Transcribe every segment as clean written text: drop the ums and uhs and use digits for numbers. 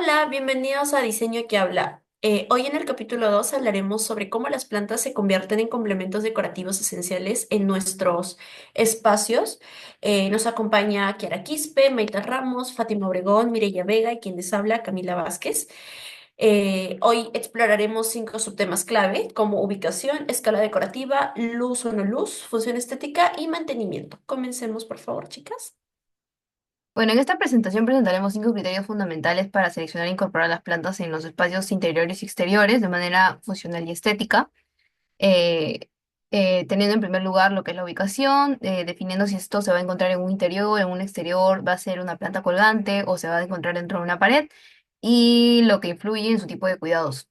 Hola, bienvenidos a Diseño que habla. Hoy en el capítulo 2 hablaremos sobre cómo las plantas se convierten en complementos decorativos esenciales en nuestros espacios. Nos acompaña Kiara Quispe, Maita Ramos, Fátima Obregón, Mireya Vega y quien les habla, Camila Vázquez. Hoy exploraremos 5 subtemas clave como ubicación, escala decorativa, luz o no luz, función estética y mantenimiento. Comencemos, por favor, chicas. Bueno, en esta presentación presentaremos 5 criterios fundamentales para seleccionar e incorporar las plantas en los espacios interiores y exteriores de manera funcional y estética, eh, teniendo en primer lugar lo que es la ubicación, definiendo si esto se va a encontrar en un interior, en un exterior, va a ser una planta colgante o se va a encontrar dentro de una pared, y lo que influye en su tipo de cuidados.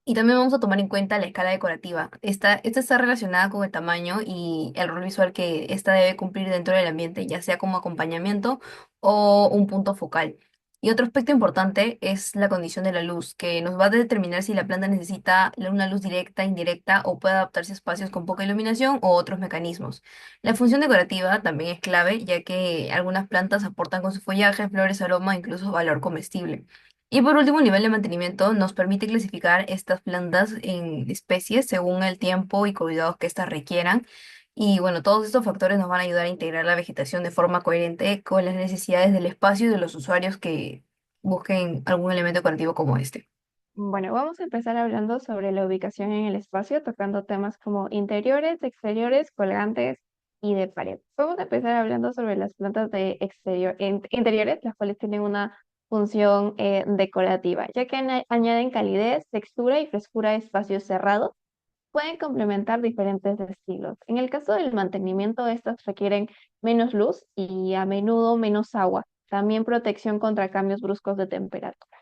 Y también vamos a tomar en cuenta la escala decorativa. Esta está relacionada con el tamaño y el rol visual que esta debe cumplir dentro del ambiente, ya sea como acompañamiento o un punto focal. Y otro aspecto importante es la condición de la luz, que nos va a determinar si la planta necesita una luz directa, indirecta o puede adaptarse a espacios con poca iluminación o otros mecanismos. La función decorativa también es clave, ya que algunas plantas aportan con su follaje, flores, aroma, incluso valor comestible. Y por último, el nivel de mantenimiento nos permite clasificar estas plantas en especies según el tiempo y cuidados que éstas requieran. Y bueno, todos estos factores nos van a ayudar a integrar la vegetación de forma coherente con las necesidades del espacio y de los usuarios que busquen algún elemento decorativo como este. Bueno, vamos a empezar hablando sobre la ubicación en el espacio, tocando temas como interiores, exteriores, colgantes y de pared. Vamos a empezar hablando sobre las plantas de interiores, las cuales tienen una función decorativa, ya que añaden calidez, textura y frescura a espacios cerrados. Pueden complementar diferentes estilos. En el caso del mantenimiento, estas requieren menos luz y a menudo menos agua. También protección contra cambios bruscos de temperatura.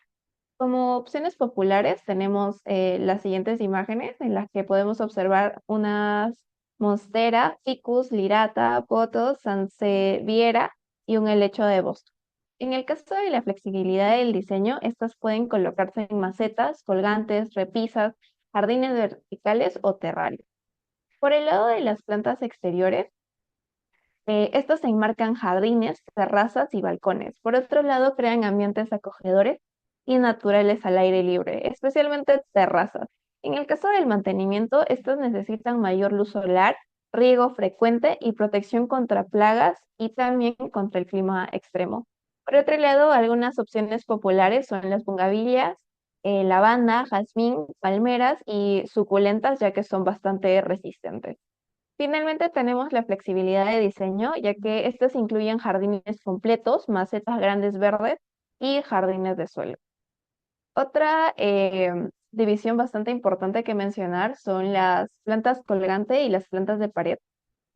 Como opciones populares tenemos las siguientes imágenes en las que podemos observar unas monstera, ficus, lirata, potos, sansevieria y un helecho de Boston. En el caso de la flexibilidad del diseño, estas pueden colocarse en macetas, colgantes, repisas, jardines verticales o terrarios. Por el lado de las plantas exteriores, estas se enmarcan jardines, terrazas y balcones. Por otro lado, crean ambientes acogedores y naturales al aire libre, especialmente terrazas. En el caso del mantenimiento, estas necesitan mayor luz solar, riego frecuente y protección contra plagas y también contra el clima extremo. Por otro lado, algunas opciones populares son las bungavillas, lavanda, jazmín, palmeras y suculentas, ya que son bastante resistentes. Finalmente tenemos la flexibilidad de diseño, ya que estos incluyen jardines completos, macetas grandes verdes y jardines de suelo. Otra división bastante importante que mencionar son las plantas colgante y las plantas de pared.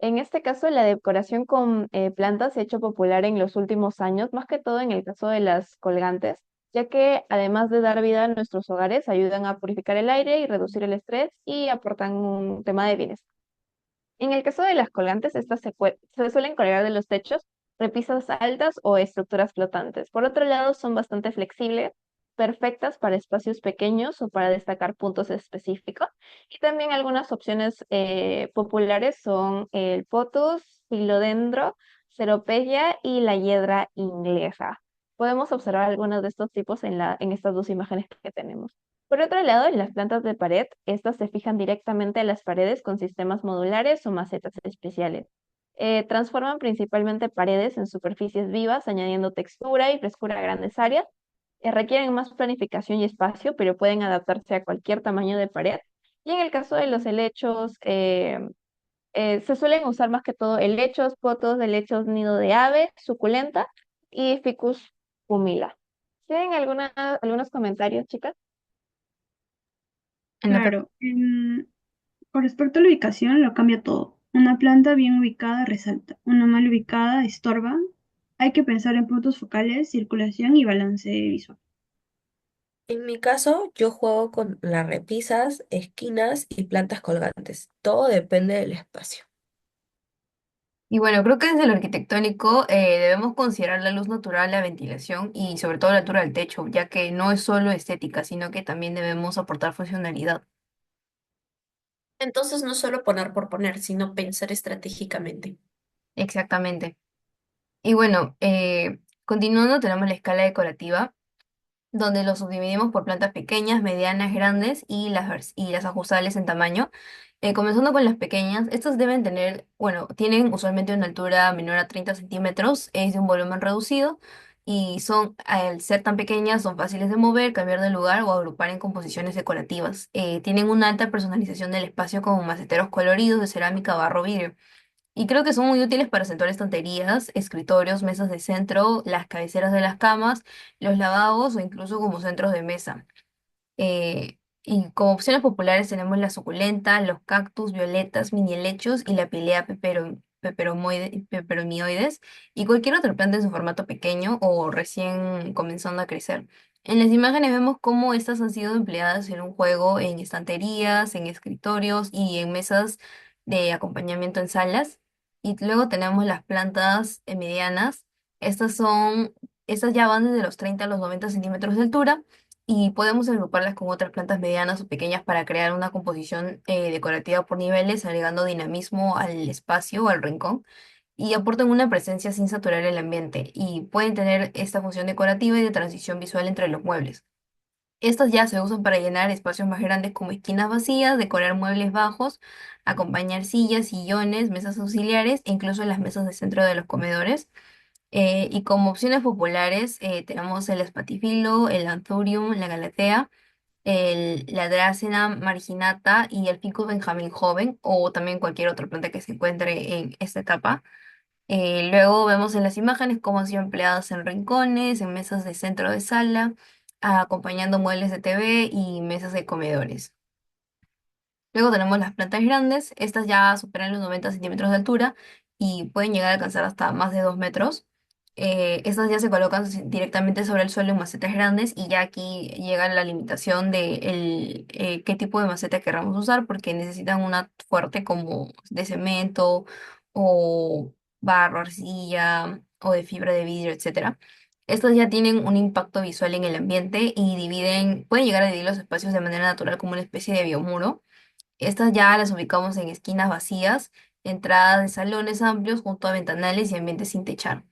En este caso, la decoración con plantas se ha hecho popular en los últimos años, más que todo en el caso de las colgantes, ya que además de dar vida a nuestros hogares, ayudan a purificar el aire y reducir el estrés y aportan un tema de bienestar. En el caso de las colgantes, estas se suelen colgar de los techos, repisas altas o estructuras flotantes. Por otro lado, son bastante flexibles, perfectas para espacios pequeños o para destacar puntos específicos. Y también algunas opciones populares son el potus, philodendro, ceropegia y la hiedra inglesa. Podemos observar algunos de estos tipos en estas dos imágenes que tenemos. Por otro lado, en las plantas de pared, estas se fijan directamente a las paredes con sistemas modulares o macetas especiales. Transforman principalmente paredes en superficies vivas, añadiendo textura y frescura a grandes áreas. Requieren más planificación y espacio, pero pueden adaptarse a cualquier tamaño de pared. Y en el caso de los helechos, se suelen usar más que todo helechos, potos, helechos nido de ave, suculenta y ficus humila. ¿Tienen algunos comentarios, chicas? En la Claro, con respecto a la ubicación, lo cambia todo. Una planta bien ubicada resalta, una mal ubicada estorba. Hay que pensar en puntos focales, circulación y balance visual. En mi caso, yo juego con las repisas, esquinas y plantas colgantes. Todo depende del espacio. Y bueno, creo que desde lo arquitectónico debemos considerar la luz natural, la ventilación y sobre todo la altura del techo, ya que no es solo estética, sino que también debemos aportar funcionalidad. Entonces, no solo poner por poner, sino pensar estratégicamente. Exactamente. Y bueno, continuando tenemos la escala decorativa. donde los subdividimos por plantas pequeñas, medianas, grandes y y las ajustables en tamaño. Comenzando con las pequeñas, estas deben tener, bueno, tienen usualmente una altura menor a 30 centímetros, es de un volumen reducido y son, al ser tan pequeñas, son fáciles de mover, cambiar de lugar o agrupar en composiciones decorativas. Tienen una alta personalización del espacio con maceteros coloridos de cerámica, barro, vidrio. Y creo que son muy útiles para acentuar estanterías, escritorios, mesas de centro, las cabeceras de las camas, los lavabos o incluso como centros de mesa. Y como opciones populares tenemos la suculenta, los cactus, violetas, mini helechos y la pilea peperomioides y cualquier otra planta en su formato pequeño o recién comenzando a crecer. En las imágenes vemos cómo estas han sido empleadas en un juego en estanterías, en escritorios y en mesas de acompañamiento en salas. Y luego tenemos las plantas medianas. Estas son, estas ya van desde los 30 a los 90 centímetros de altura y podemos agruparlas con otras plantas medianas o pequeñas para crear una composición decorativa por niveles, agregando dinamismo al espacio o al rincón y aportan una presencia sin saturar el ambiente y pueden tener esta función decorativa y de transición visual entre los muebles. Estas ya se usan para llenar espacios más grandes como esquinas vacías, decorar muebles bajos, acompañar sillas, sillones, mesas auxiliares e incluso las mesas de centro de los comedores. Y como opciones populares tenemos el espatifilo, el anthurium, la galatea, la Dracena marginata y el Ficus benjamín joven, o también cualquier otra planta que se encuentre en esta etapa. Luego vemos en las imágenes cómo han sido empleadas en rincones, en mesas de centro de sala, acompañando muebles de TV y mesas de comedores. Luego tenemos las plantas grandes, estas ya superan los 90 centímetros de altura y pueden llegar a alcanzar hasta más de 2 metros. Estas ya se colocan directamente sobre el suelo en macetas grandes y ya aquí llega la limitación de qué tipo de maceta querramos usar porque necesitan una fuerte como de cemento o barro, arcilla o de fibra de vidrio, etcétera. Estas ya tienen un impacto visual en el ambiente y pueden llegar a dividir los espacios de manera natural como una especie de biomuro. Estas ya las ubicamos en esquinas vacías, entradas de salones amplios junto a ventanales y ambientes sin techar.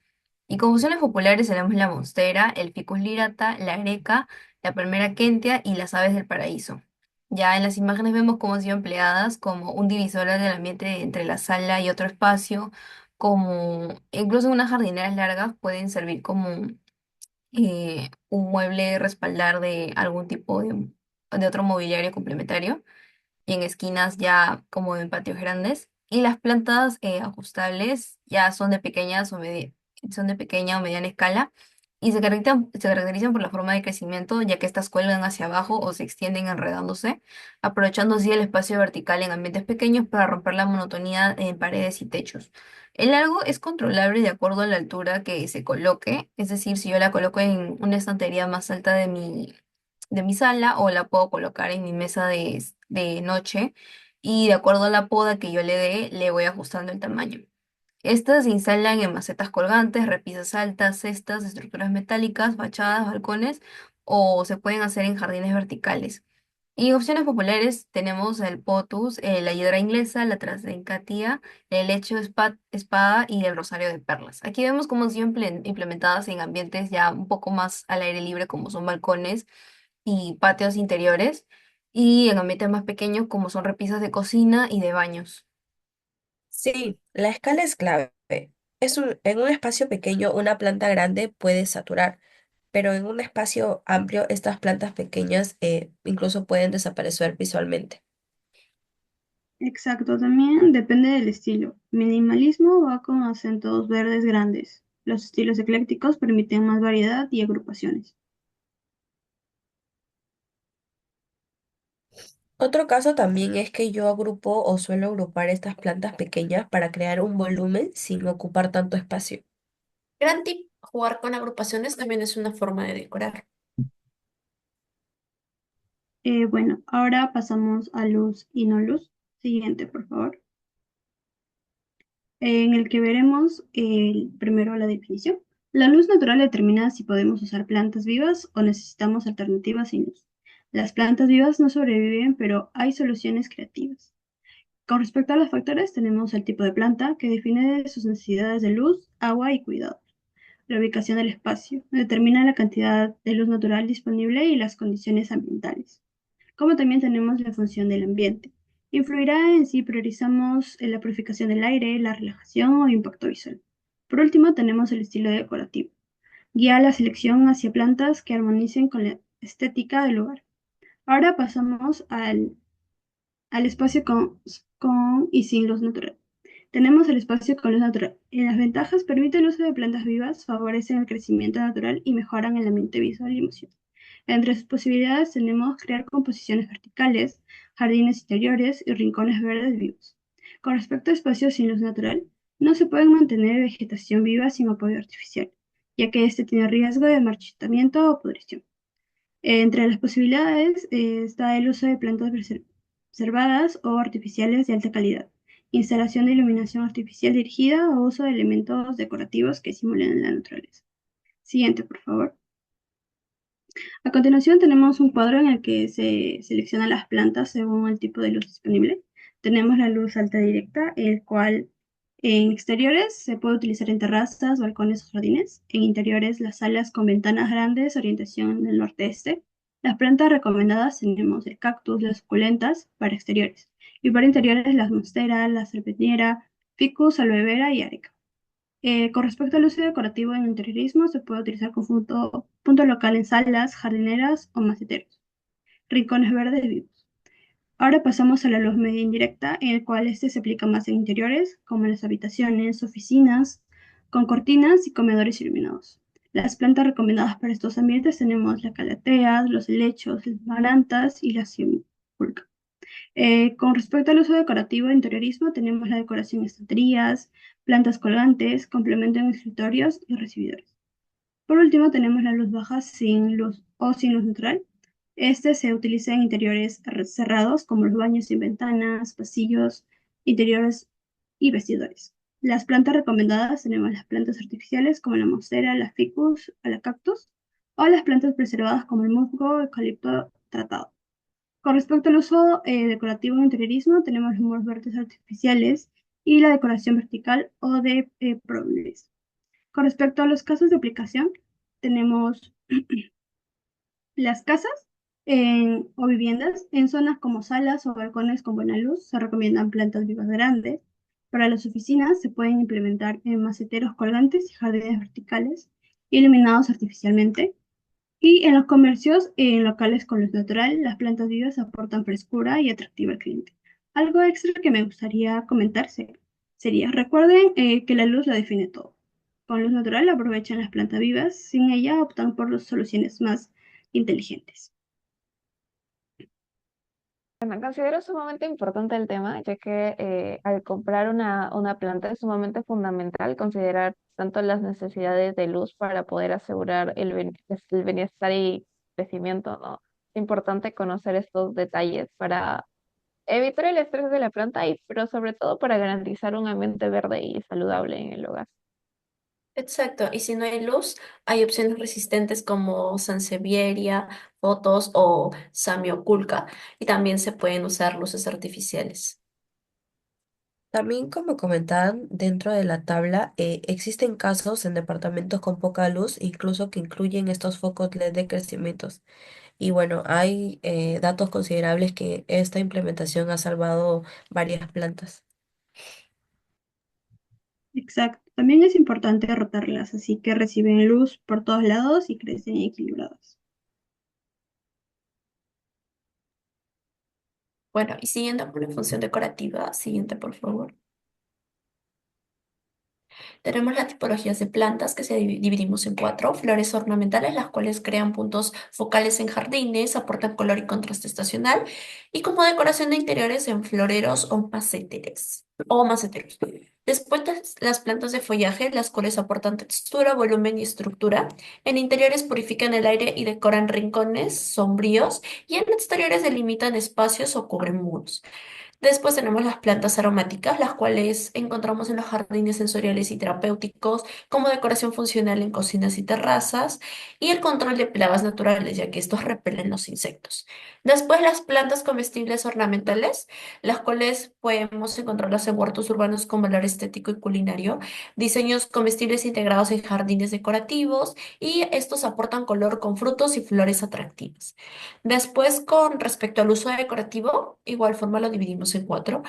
Y como opciones populares tenemos la monstera, el ficus lirata, la greca, la palmera kentia y las aves del paraíso. Ya en las imágenes vemos cómo han sido empleadas como un divisor del ambiente entre la sala y otro espacio, como incluso en unas jardineras largas pueden servir como un mueble respaldar de algún tipo de otro mobiliario complementario y en esquinas ya como en patios grandes. Y las plantas ajustables ya son de son de pequeña o mediana escala y se caracterizan por la forma de crecimiento, ya que estas cuelgan hacia abajo o se extienden enredándose, aprovechando así el espacio vertical en ambientes pequeños para romper la monotonía en paredes y techos. El largo es controlable de acuerdo a la altura que se coloque, es decir, si yo la coloco en una estantería más alta de mi sala o la puedo colocar en mi mesa de noche y de acuerdo a la poda que yo le dé, le voy ajustando el tamaño. Estas se instalan en macetas colgantes, repisas altas, cestas, estructuras metálicas, fachadas, balcones o se pueden hacer en jardines verticales. Y opciones populares tenemos el potus, la hiedra inglesa, la trasdencatía, el lecho espada y el rosario de perlas. Aquí vemos cómo han sido implementadas en ambientes ya un poco más al aire libre como son balcones y patios interiores y en ambientes más pequeños como son repisas de cocina y de baños. Sí, la escala es clave. En un espacio pequeño una planta grande puede saturar, pero en un espacio amplio estas plantas pequeñas incluso pueden desaparecer visualmente. Exacto, también depende del estilo. Minimalismo va con acentos verdes grandes. Los estilos eclécticos permiten más variedad y agrupaciones. Otro caso también es que yo agrupo o suelo agrupar estas plantas pequeñas para crear un volumen sin ocupar tanto espacio. Gran tip, jugar con agrupaciones también es una forma de decorar. Bueno, ahora pasamos a luz y no luz. Siguiente, por favor. En el que veremos primero la definición. La luz natural determina si podemos usar plantas vivas o necesitamos alternativas sin luz. Las plantas vivas no sobreviven, pero hay soluciones creativas. Con respecto a los factores, tenemos el tipo de planta que define sus necesidades de luz, agua y cuidado. la ubicación del espacio, determina la cantidad de luz natural disponible y las condiciones ambientales. Como también tenemos la función del ambiente. Influirá en si priorizamos la purificación del aire, la relajación o impacto visual. Por último, tenemos el estilo decorativo. Guía la selección hacia plantas que armonicen con la estética del lugar. Ahora pasamos al espacio con y sin luz natural. Tenemos el espacio con luz natural. En las ventajas permite el uso de plantas vivas, favorecen el crecimiento natural y mejoran el ambiente visual y emocional. Entre sus posibilidades tenemos crear composiciones verticales, jardines interiores y rincones verdes vivos. Con respecto a espacios sin luz natural, no se puede mantener vegetación viva sin apoyo artificial, ya que este tiene riesgo de marchitamiento o pudrición. Entre las posibilidades está el uso de plantas preservadas o artificiales de alta calidad, instalación de iluminación artificial dirigida o uso de elementos decorativos que simulen la naturaleza. Siguiente, por favor. A continuación tenemos un cuadro en el que se seleccionan las plantas según el tipo de luz disponible. Tenemos la luz alta directa, el cual en exteriores se puede utilizar en terrazas, balcones o jardines. En interiores, las salas con ventanas grandes, orientación del norte-este. Las plantas recomendadas tenemos el cactus, las suculentas para exteriores. Y para interiores, las monstera, la serpentiera, ficus, aloe vera y areca. Con respecto al uso decorativo en interiorismo, se puede utilizar con punto local en salas, jardineras o maceteros. Rincones verdes vivos. Ahora pasamos a la luz media indirecta, en el cual este se aplica más en interiores, como en las habitaciones, oficinas, con cortinas y comedores iluminados. Las plantas recomendadas para estos ambientes tenemos las calateas, los helechos, las marantas y las simulcas. Con respecto al uso decorativo de interiorismo, tenemos la decoración de estanterías, plantas colgantes, complemento en escritorios y recibidores. Por último, tenemos la luz baja sin luz o sin luz natural. Este se utiliza en interiores cerrados, como los baños sin ventanas, pasillos, interiores y vestidores. Las plantas recomendadas tenemos las plantas artificiales como la monstera, la ficus o la cactus, o las plantas preservadas como el musgo, eucalipto tratado. Con respecto al uso decorativo en interiorismo, tenemos los muros verdes artificiales y la decoración vertical o de proveedores. Con respecto a los casos de aplicación, tenemos las casas o viviendas en zonas como salas o balcones con buena luz. Se recomiendan plantas vivas grandes. Para las oficinas se pueden implementar maceteros colgantes y jardines verticales iluminados artificialmente. Y en los comercios, en locales con luz natural, las plantas vivas aportan frescura y atractivo al cliente. Algo extra que me gustaría comentar sería, recuerden que la luz lo define todo. Con luz natural aprovechan las plantas vivas, sin ella optan por las soluciones más inteligentes. Bueno, considero sumamente importante el tema, ya que al comprar una planta es sumamente fundamental considerar tanto las necesidades de luz para poder asegurar el bienestar y crecimiento, ¿no? Es importante conocer estos detalles para evitar el estrés de la planta y, pero sobre todo para garantizar un ambiente verde y saludable en el hogar. Exacto, y si no hay luz, hay opciones resistentes como Sansevieria, Fotos o Samioculca, y también se pueden usar luces artificiales. También, como comentaban dentro de la tabla, existen casos en departamentos con poca luz, incluso que incluyen estos focos LED de crecimientos. Y bueno, hay datos considerables que esta implementación ha salvado varias plantas. Exacto. También es importante rotarlas, así que reciben luz por todos lados y crecen equilibradas. Bueno, y siguiendo con la función decorativa, siguiente por favor. Tenemos las tipologías de plantas que se dividimos en cuatro: flores ornamentales, las cuales crean puntos focales en jardines, aportan color y contraste estacional, y como decoración de interiores en floreros o maceteres. Después las plantas de follaje, las cuales aportan textura, volumen y estructura. En interiores purifican el aire y decoran rincones sombríos, y en exteriores delimitan espacios o cubren muros. Después tenemos las plantas aromáticas, las cuales encontramos en los jardines sensoriales y terapéuticos, como decoración funcional en cocinas y terrazas, y el control de plagas naturales, ya que estos repelen los insectos. Después las plantas comestibles ornamentales, las cuales podemos encontrarlas en huertos urbanos con valor estético y culinario, diseños comestibles integrados en jardines decorativos, y estos aportan color con frutos y flores atractivas. Después, con respecto al uso decorativo, igual forma lo dividimos en cuatro: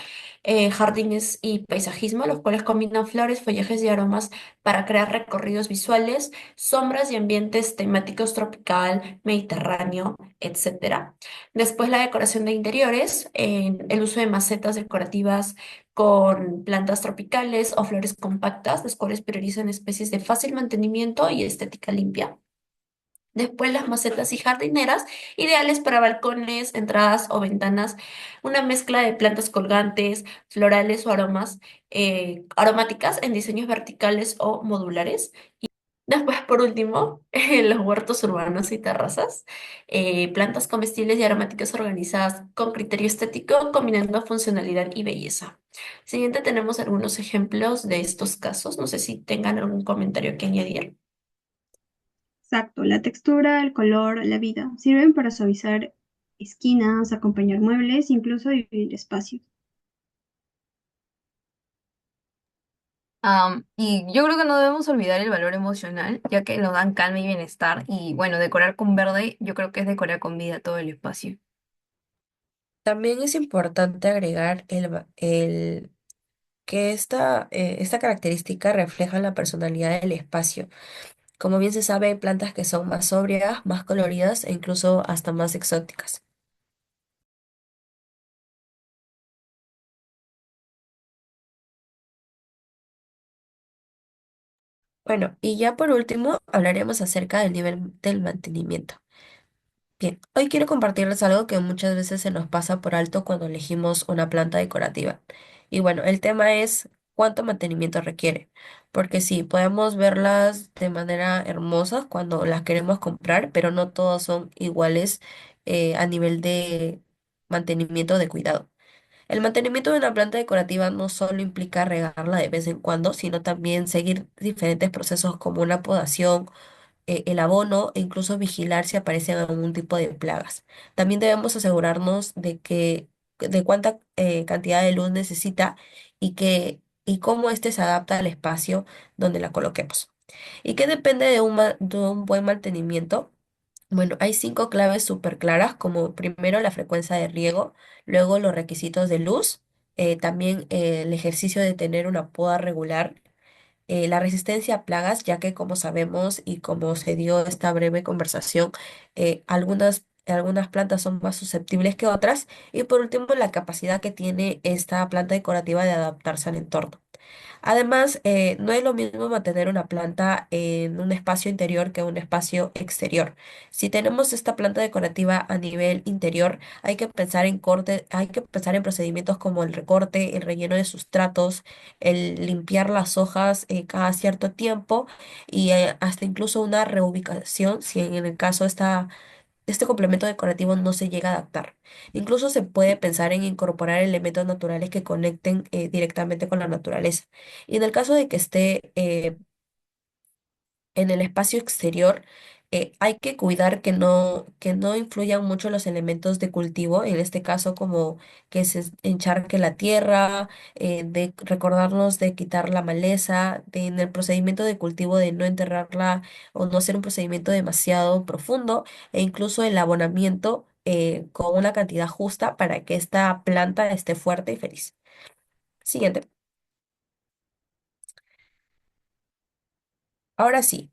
jardines y paisajismo, los cuales combinan flores, follajes y aromas para crear recorridos visuales, sombras y ambientes temáticos tropical, mediterráneo, etcétera. Después, la decoración de interiores, el uso de macetas decorativas con plantas tropicales o flores compactas, las cuales priorizan especies de fácil mantenimiento y estética limpia. Después las macetas y jardineras, ideales para balcones, entradas o ventanas, una mezcla de plantas colgantes, florales o aromas, aromáticas en diseños verticales o modulares. Después, por último, los huertos urbanos y terrazas, plantas comestibles y aromáticas organizadas con criterio estético, combinando funcionalidad y belleza. Siguiente, tenemos algunos ejemplos de estos casos. No sé si tengan algún comentario que añadir. Exacto, la textura, el color, la vida sirven para suavizar esquinas, acompañar muebles, incluso dividir espacios. Y yo creo que no debemos olvidar el valor emocional, ya que nos dan calma y bienestar. Y bueno, decorar con verde, yo creo que es decorar con vida todo el espacio. También es importante agregar que esta característica refleja la personalidad del espacio. Como bien se sabe, hay plantas que son más sobrias, más coloridas e incluso hasta más exóticas. Bueno, y ya por último hablaremos acerca del nivel del mantenimiento. Bien, hoy quiero compartirles algo que muchas veces se nos pasa por alto cuando elegimos una planta decorativa. Y bueno, el tema es cuánto mantenimiento requiere. Porque sí, podemos verlas de manera hermosa cuando las queremos comprar, pero no todas son iguales a nivel de mantenimiento de cuidado. El mantenimiento de una planta decorativa no solo implica regarla de vez en cuando, sino también seguir diferentes procesos como una podación, el abono e incluso vigilar si aparecen algún tipo de plagas. También debemos asegurarnos de cuánta cantidad de luz necesita y cómo éste se adapta al espacio donde la coloquemos. ¿Y qué depende de un buen mantenimiento? Bueno, hay 5 claves súper claras, como primero la frecuencia de riego, luego los requisitos de luz, también el ejercicio de tener una poda regular, la resistencia a plagas, ya que como sabemos y como se dio esta breve conversación, algunas plantas son más susceptibles que otras, y por último la capacidad que tiene esta planta decorativa de adaptarse al entorno. Además, no es lo mismo mantener una planta en un espacio interior que un espacio exterior. Si tenemos esta planta decorativa a nivel interior, hay que pensar en procedimientos como el recorte, el relleno de sustratos, el limpiar las hojas cada cierto tiempo y hasta incluso una reubicación si en el caso este complemento decorativo no se llega a adaptar. Incluso se puede pensar en incorporar elementos naturales que conecten directamente con la naturaleza. Y en el caso de que esté en el espacio exterior, hay que cuidar que no influyan mucho los elementos de cultivo, en este caso como que se encharque la tierra, de recordarnos de quitar la maleza, en el procedimiento de cultivo de no enterrarla o no hacer un procedimiento demasiado profundo, e incluso el abonamiento con una cantidad justa para que esta planta esté fuerte y feliz. Siguiente. Ahora sí,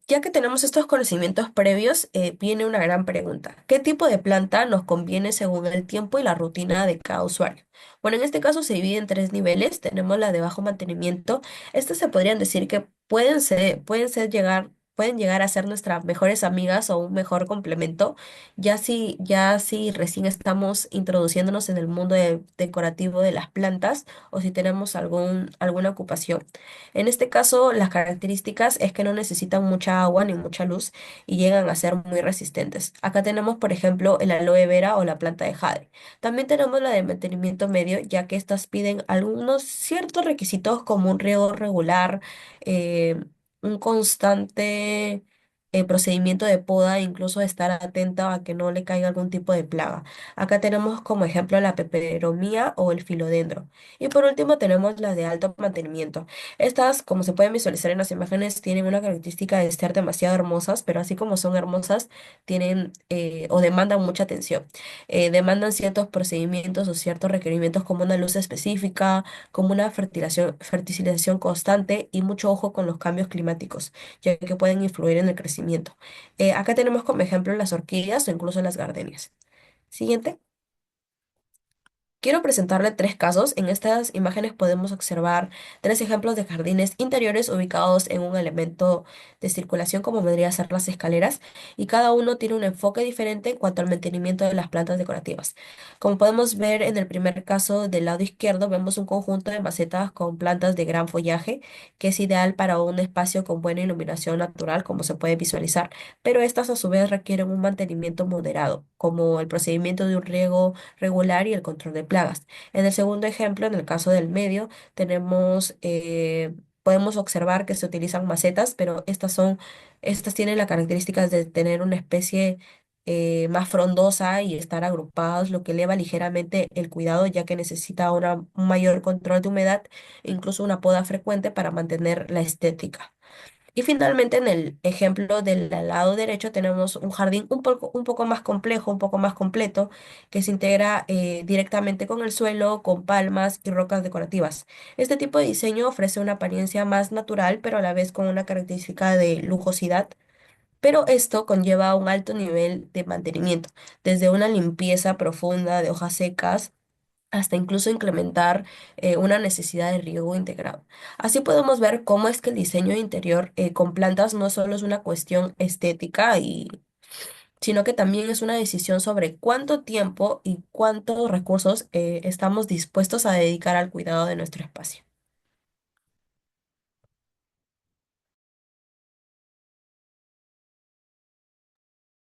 ya que tenemos estos conocimientos previos, viene una gran pregunta. ¿Qué tipo de planta nos conviene según el tiempo y la rutina de cada usuario? Bueno, en este caso se divide en 3 niveles. Tenemos la de bajo mantenimiento. Estas se podrían decir que pueden ser llegar pueden llegar a ser nuestras mejores amigas o un mejor complemento, ya si recién estamos introduciéndonos en el mundo decorativo de las plantas o si tenemos alguna ocupación. En este caso, las características es que no necesitan mucha agua ni mucha luz y llegan a ser muy resistentes. Acá tenemos, por ejemplo, el aloe vera o la planta de jade. También tenemos la de mantenimiento medio, ya que estas piden algunos ciertos requisitos como un riego regular, eh, un constante procedimiento de poda, incluso estar atenta a que no le caiga algún tipo de plaga. Acá tenemos como ejemplo la peperomía o el filodendro. Y por último tenemos las de alto mantenimiento. Estas, como se pueden visualizar en las imágenes, tienen una característica de ser demasiado hermosas, pero así como son hermosas, tienen o demandan mucha atención. Demandan ciertos procedimientos o ciertos requerimientos como una luz específica, como una fertilización constante y mucho ojo con los cambios climáticos, ya que pueden influir en el crecimiento. Acá tenemos como ejemplo las orquídeas o incluso las gardenias. Siguiente. Quiero presentarle tres casos. En estas imágenes podemos observar tres ejemplos de jardines interiores ubicados en un elemento de circulación como vendría a ser las escaleras y cada uno tiene un enfoque diferente en cuanto al mantenimiento de las plantas decorativas. Como podemos ver en el primer caso del lado izquierdo vemos un conjunto de macetas con plantas de gran follaje que es ideal para un espacio con buena iluminación natural como se puede visualizar, pero estas a su vez requieren un mantenimiento moderado como el procedimiento de un riego regular y el control de plagas. En el segundo ejemplo, en el caso del medio, podemos observar que se utilizan macetas, pero estas tienen las características de tener una especie más frondosa y estar agrupadas, lo que eleva ligeramente el cuidado, ya que necesita un mayor control de humedad e incluso una poda frecuente para mantener la estética. Y finalmente en el ejemplo del lado derecho tenemos un jardín un poco más complejo, un poco más completo, que se integra directamente con el suelo, con palmas y rocas decorativas. Este tipo de diseño ofrece una apariencia más natural, pero a la vez con una característica de lujosidad. Pero esto conlleva un alto nivel de mantenimiento, desde una limpieza profunda de hojas secas hasta incluso incrementar una necesidad de riego integrado. Así podemos ver cómo es que el diseño interior con plantas no solo es una cuestión estética sino que también es una decisión sobre cuánto tiempo y cuántos recursos estamos dispuestos a dedicar al cuidado de nuestro espacio.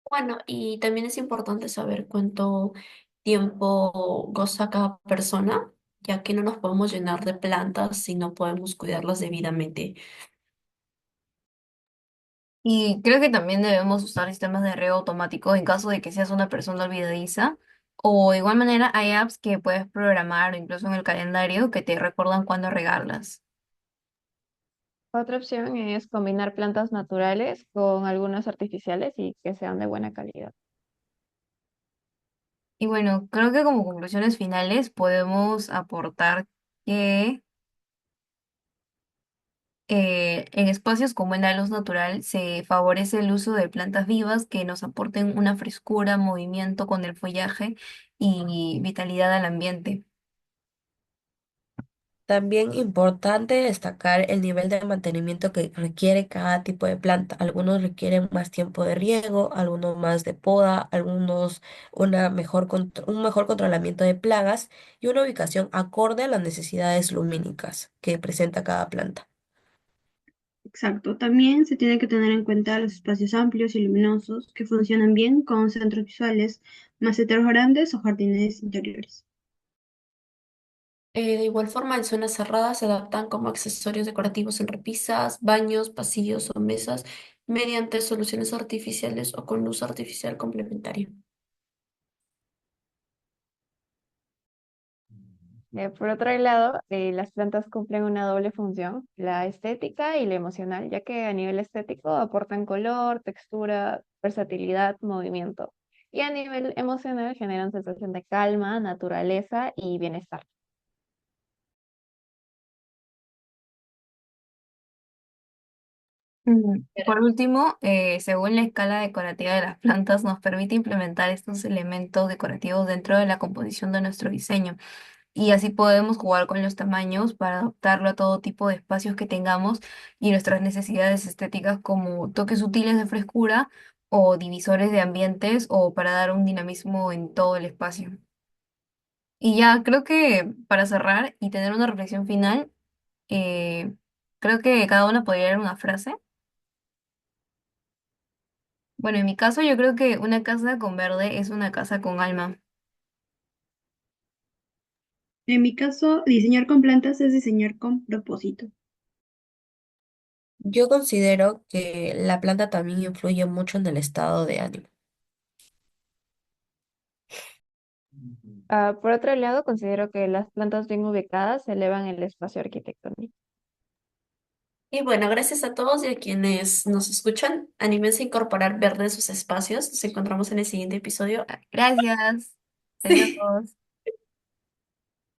Bueno, y también es importante saber cuánto tiempo goza cada persona, ya que no nos podemos llenar de plantas si no podemos cuidarlas debidamente. Y creo que también debemos usar sistemas de riego automático en caso de que seas una persona olvidadiza. O de igual manera hay apps que puedes programar o incluso en el calendario que te recuerdan cuándo regarlas. Otra opción es combinar plantas naturales con algunas artificiales y que sean de buena calidad. Y bueno, creo que como conclusiones finales podemos aportar que en espacios con buena luz natural se favorece el uso de plantas vivas que nos aporten una frescura, movimiento con el follaje y vitalidad al ambiente. También importante destacar el nivel de mantenimiento que requiere cada tipo de planta. Algunos requieren más tiempo de riego, algunos más de poda, algunos un mejor controlamiento de plagas y una ubicación acorde a las necesidades lumínicas que presenta cada planta. Exacto. También se tiene que tener en cuenta los espacios amplios y luminosos que funcionan bien con centros visuales, maceteros grandes o jardines interiores. De igual forma, en zonas cerradas se adaptan como accesorios decorativos en repisas, baños, pasillos o mesas mediante soluciones artificiales o con luz artificial complementaria. Por otro lado, las plantas cumplen una doble función, la estética y la emocional, ya que a nivel estético aportan color, textura, versatilidad, movimiento. Y a nivel emocional generan sensación de calma, naturaleza y bienestar. Por último, según la escala decorativa de las plantas, nos permite implementar estos elementos decorativos dentro de la composición de nuestro diseño. y así podemos jugar con los tamaños para adaptarlo a todo tipo de espacios que tengamos y nuestras necesidades estéticas como toques sutiles de frescura o divisores de ambientes o para dar un dinamismo en todo el espacio. Y ya creo que para cerrar y tener una reflexión final, eh, creo que cada una podría dar una frase. Bueno, en mi caso yo creo que una casa con verde es una casa con alma. En mi caso, diseñar con plantas es diseñar con propósito. Yo considero que la planta también influye mucho en el estado de ánimo. Por otro lado, considero que las plantas bien ubicadas elevan el espacio arquitectónico. Y bueno, gracias a todos y a quienes nos escuchan. Anímense a incorporar verde en sus espacios. Nos encontramos en el siguiente episodio. Gracias. Sí. Adiós.